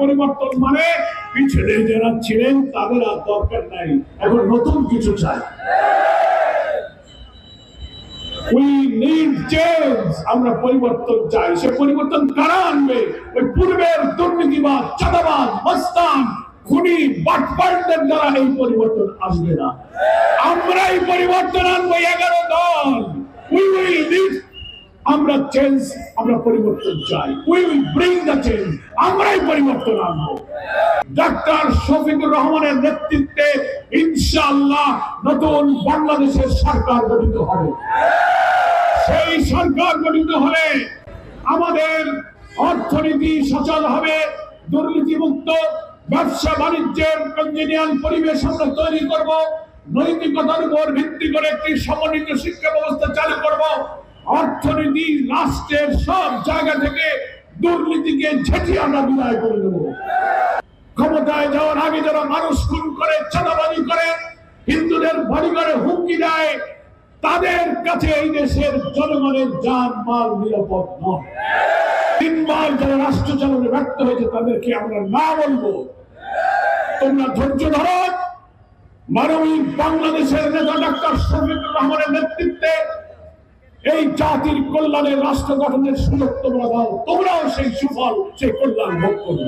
পরিবর্তন মানে পিছনে যারা ছিলেন তাদের আর দরকার নাই, এখন নতুন কিছু চাই। We need change, আমরা পরিবর্তন চাই। সে পরিবর্তন কারা আনবে? ওই পূর্বের দুর্নীতিবাদ, চাঁদাবাজ, মস্তান, খুনি, বাটপারদের দ্বারা এই পরিবর্তন আসবে না। আমরাই পরিবর্তন আনবো, 11 দল। We will lead, আমরা চেঞ্জ, আমরা পরিবর্তন চাই। We will bring the change, আমরাই পরিবর্তন আনবো। ডাক্তার শফিকুর রহমানের নেতৃত্বে ইনশাআল্লাহ নতুন বাংলাদেশের সরকার গঠিত হবে। সেই সরকার গঠিত হলে আমাদের অর্থনীতি সচল হবে, দুর্নীতিমুক্ত ব্যবসা বাণিজ্যের কনজেনিয়াল পরিবেশ আমরা তৈরি করব, নৈতিকতার উপর ভিত্তি করে একটি সমন্বিত শিক্ষা ব্যবস্থা চালু করব। অর্থনীতি রাষ্ট্রের সব জায়গা থেকে দুর্নীতিকে ঝেঁটিয়ে আমরা বিদায় করে দেব। ক্ষমতায় যাওয়ার আগে যারা মানুষ খুন করে, চাঁদাবাজি করে, হিন্দুদের বাড়িঘরে হুমকি দেয়, তাদের কাছে এই দেশের জনগণের জান মাল নিরাপদ নয়। 3 বার যারা রাষ্ট্র চালনে ব্যর্থ হয়েছে তাদেরকে আমরা না বলবো তোমরা ধৈর্য ধরো। মানবিক বাংলাদেশের নেতা ডাক্তার শফিকুর রহমানের নেতৃত্বে এই জাতির কল্যাণের রাষ্ট্র গঠনের সুযোগ তোমরা দাও, তোমরাও সেই সুফল, সেই কল্যাণ ভোগ করবে।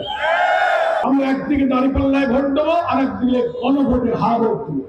আমরা একদিকে দাঁড়িপাল্লায় ভোট দেবো, আর একদিকে গণভোটে হার ভোট দেবো।